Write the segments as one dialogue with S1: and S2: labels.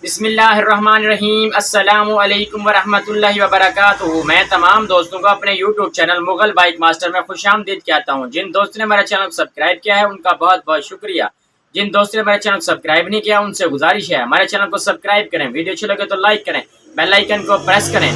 S1: बिस्मिल्लाहिर्रहमानिर्रहीम अस्सलामु अलैकुम वरहमतुल्लाहि वबरकातुहू। मैं तमाम दोस्तों को अपने YouTube channel Mughal bike master में खुशामदीद कहता हूँ। जिन दोस्तों ने मेरा चैनल सब्सक्राइब किया है उनका बहुत बहुत शुक्रिया। जिन दोस्तों ने मेरा चैनल सब्सक्राइब नहीं किया उनसे गुजारिश है हमारे चैनल को सब्सक्राइब करें, वीडियो अच्छी लगे तो लाइक करें, बेल आइकन को प्रेस करें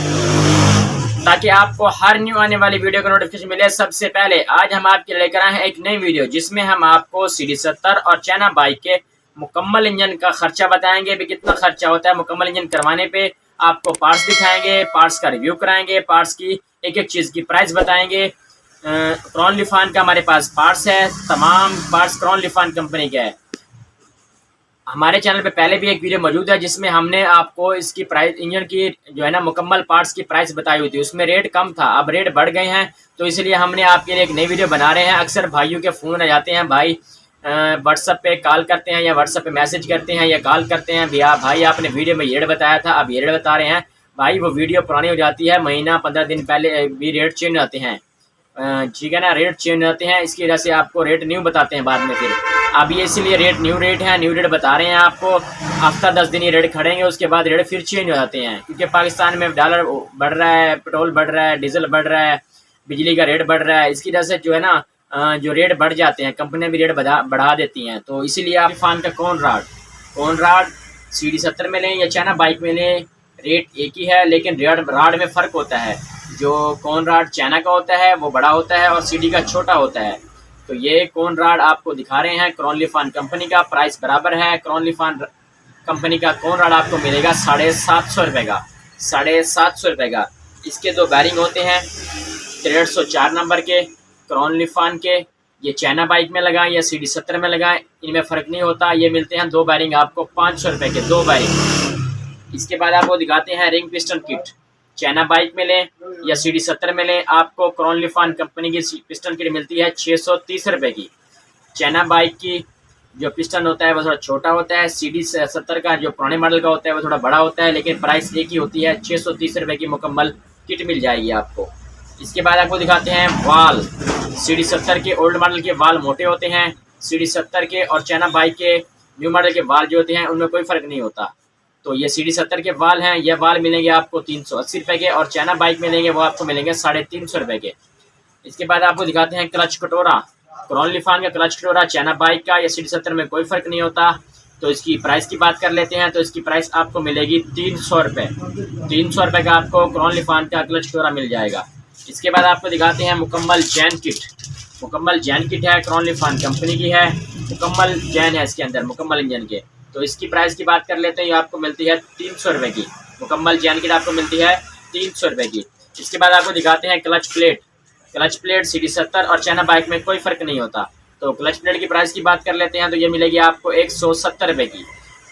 S1: ताकि आपको हर न्यू आने वाली वीडियो का नोटिफिकेशन मिले सबसे पहले। आज हम आपके लिए लेकर आए हैं एक नई वीडियो जिसमें हम आपको CD70 और चाइना बाइक के मुकम्मल इंजन का खर्चा बताएंगे। भी कितना खर्चा होता है मुकम्मल इंजन करवाने पे, आपको पार्ट्स दिखाएंगे, पार्ट्स का रिव्यू कराएंगे, पार्ट्स की एक एक चीज़ की प्राइस बताएंगे। क्रॉन लिफान का हमारे पास पार्ट्स है, तमाम पार्ट्स क्रॉन लिफान कंपनी के है। हमारे चैनल पे पहले भी एक वीडियो मौजूद है जिसमें हमने आपको इसकी प्राइस, इंजन की जो है ना मुकम्मल पार्ट्स की प्राइस बताई हुई थी। उसमें रेट कम था, अब रेट बढ़ गए हैं, तो इसलिए हमने आपके लिए एक नई वीडियो बना रहे हैं। अक्सर भाइयों के फ़ोन आ जाते हैं, भाई व्हाट्सअप पे कॉल करते हैं या व्हाट्सअप पे मैसेज करते हैं या कॉल करते हैं, भैया भाई आपने वीडियो में ये रेट बताया था, अब ये रेट बता रहे हैं। भाई वो वीडियो पुरानी हो जाती है, महीना 15 दिन पहले भी रेट चेंज होते हैं, ठीक है ना, रेट चेंज होते हैं। इसकी वजह से आपको रेट न्यू बताते हैं बाद में। फिर अब ये इसलिए रेट न्यू रेट है, न्यू रेट बता रहे हैं आपको। हफ्ता 10 दिन ये रेट खड़ेंगे, उसके बाद रेट फिर चेंज हो जाते हैं, क्योंकि पाकिस्तान में डॉलर बढ़ रहा है, पेट्रोल बढ़ रहा है, डीजल बढ़ रहा है, बिजली का रेट बढ़ रहा है। इसकी वजह से जो है ना जो रेट बढ़ जाते हैं, कंपनियां भी रेट बढ़ा देती हैं। तो इसीलिए आप फान का कौन राड CD70 में लें या चाइना बाइक में लें, रेट एक ही है, लेकिन राड में फ़र्क होता है। जो कौन राड चाइना का होता है वो बड़ा होता है और CD का छोटा होता है। तो ये कौन राड आपको दिखा रहे हैं क्रॉन लिफान कंपनी का, प्राइस बराबर है। क्रॉन लिफान कंपनी का कौन राड आपको मिलेगा 750 रुपये का, 750 रुपये का। इसके दो बैरिंग होते हैं 150 नंबर के क्रॉन लिफान के। ये चाइना बाइक में लगाएं या CD70 में लगाएं, इनमें फ़र्क नहीं होता। ये मिलते हैं दो बैरिंग आपको 500 रुपये के, दो बैरिंग। इसके बाद आपको दिखाते हैं ring piston kit. China bike में लें या CD70 में लें, आपको क्रॉन लिफान कंपनी की पिस्टन किट मिलती है 630 रुपये की। चाइना बाइक की जो पिस्टन होता है वो थोड़ा छोटा होता है, CD70 का जो पुराने मॉडल का होता है वो थोड़ा बड़ा होता है, लेकिन प्राइस एक ही होती है। 630 रुपये की मुकम्मल किट मिल जाएगी आपको। इसके बाद आपको दिखाते हैं वाल। CD70 के ओल्ड मॉडल के वाल मोटे होते हैं, CD70 के और चाइना बाइक के न्यू मॉडल के वाल जो होते हैं उनमें कोई फ़र्क नहीं होता। तो ये CD70 के वाल हैं, ये वाल मिलेंगे आपको 380 रुपये के, और चाइना बाइक में लेंगे वो आपको मिलेंगे 350 रुपये के। इसके बाद आपको दिखाते हैं क्लच कटोरा। क्रॉन लिफान का क्लच कटोरा चाइना बाइक का या CD70 में कोई फ़र्क नहीं होता। तो इसकी प्राइस की बात कर लेते हैं, तो इसकी प्राइस आपको मिलेगी 300 रुपये। 300 रुपये का आपको क्रॉन लिफान का क्लच कटोरा मिल जाएगा। इसके बाद आपको दिखाते हैं मुकम्मल जैन किट। मुकम्मल जैन किट है, क्रॉन लिफान कंपनी की है, मुकम्मल जैन है इसके अंदर मुकम्मल इंजन के। तो इसकी प्राइस की बात कर लेते हैं, ये आपको मिलती है 300 रुपये की। मुकम्मल जैन किट आपको मिलती है 300 रुपये की। इसके बाद आपको दिखाते हैं clutch plate. Clutch plate CD70 और चाइना बाइक में कोई फ़र्क नहीं होता। तो क्लच प्लेट की प्राइस की बात कर लेते हैं, तो ये मिलेगी आपको 170 रुपये की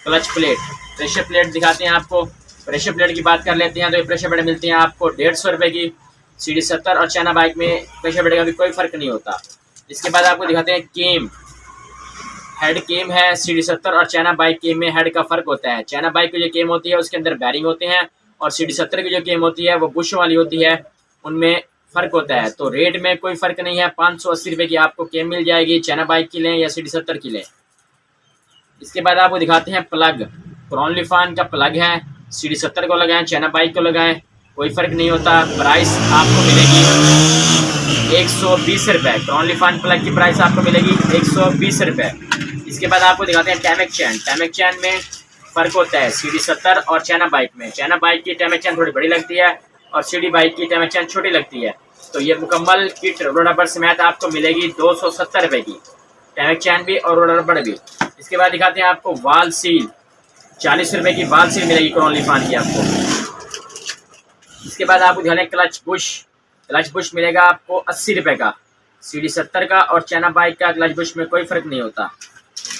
S1: क्लच प्लेट। प्रेशर प्लेट दिखाते हैं आपको। प्रेशर प्लेट की बात कर लेते हैं, तो ये प्रेशर प्लेट मिलती हैं आपको 150 रुपये की। CD70 और चाइना बाइक में प्रेशर प्लेट का भी कोई फ़र्क नहीं होता। इसके बाद आपको दिखाते हैं केम। हेड केम है, CD70 और चाइना बाइक केम में हेड का फ़र्क होता है। चाइना बाइक की जो केम होती है उसके अंदर बैरिंग होते हैं, और CD70 की जो केम होती है वो बुश वाली होती है, उनमें फ़र्क होता है। तो रेट में कोई फ़र्क नहीं है। 580 रुपये की आपको केम मिल जाएगी, चाइना बाइक की लें या CD70 की लें। इसके बाद आपको दिखाते हैं प्लग। क्रॉन लिफान का प्लग है, CD70 को लगाएं, चाइना बाइक को लगाएं, कोई फ़र्क नहीं होता। प्राइस आपको मिलेगी 120 रुपये। क्रॉन लिफान प्लग की प्राइस आपको मिलेगी 120 रुपये। इसके बाद आपको दिखाते हैं टैमिक चैन। टैमिक चैन में फ़र्क होता है CD70 और चाइना बाइक में। चाइना बाइक की टैमिक चैन थोड़ी बड़ी लगती है और CD बाइक की टैमिक चैन छोटी लगती है। तो ये मुकम्मल किट रोलर रबर समेत आपको मिलेगी 270 रुपये की, टैमिक चैन भी और रोलर रबर भी। इसके बाद दिखाते हैं आपको वाल सील। 40 रुपये की वाल सील मिलेगी क्रॉन लिफान की आपको। इसके बाद आपको दिखाते हैं क्लच बुश। क्लच बुश मिलेगा आपको 80 रुपये का। CD70 का और चाइना बाइक का क्लच बुश में कोई फ़र्क नहीं होता।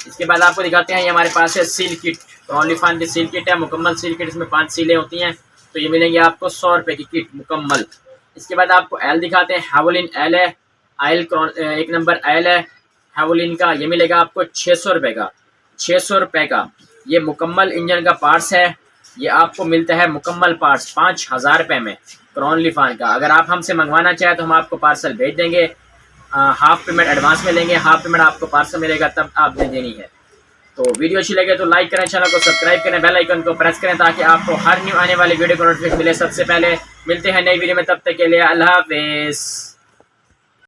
S1: इसके बाद आपको दिखाते हैं ये हमारे पास है सील किट। क्रॉन लिफान की सील किट है, मुकम्मल सील किट, इसमें 5 सीलें होती हैं। तो ये मिलेंगे आपको 100 रुपये की किट मुकम्मल। इसके बाद आपको एल दिखाते हैं। हैवोलिन एल है, आयल एक नंबर एल है हैवोलिन का, ये मिलेगा आपको 600 रुपये का। 600 रुपये का ये मुकम्मल इंजन का पार्ट्स है। ये आपको मिलता है मुकम्मल पार्ट्स 5000 रुपये में क्रॉन लिफान का। अगर आप हमसे मंगवाना चाहें तो हम आपको पार्सल भेज देंगे। हाफ़ पेमेंट एडवांस में लेंगे, हाफ़ पेमेंट आपको पार्सल मिलेगा तब आपने देनी है। तो वीडियो अच्छी लगे तो लाइक करें, चैनल को सब्सक्राइब करें, बेल आइकन को प्रेस करें ताकि आपको हर न्यू आने वाली वीडियो को नोटिफिकेशन मिले सबसे पहले। मिलते हैं नई वीडियो में, तब तक के लिए अल्लाह हाफिज़।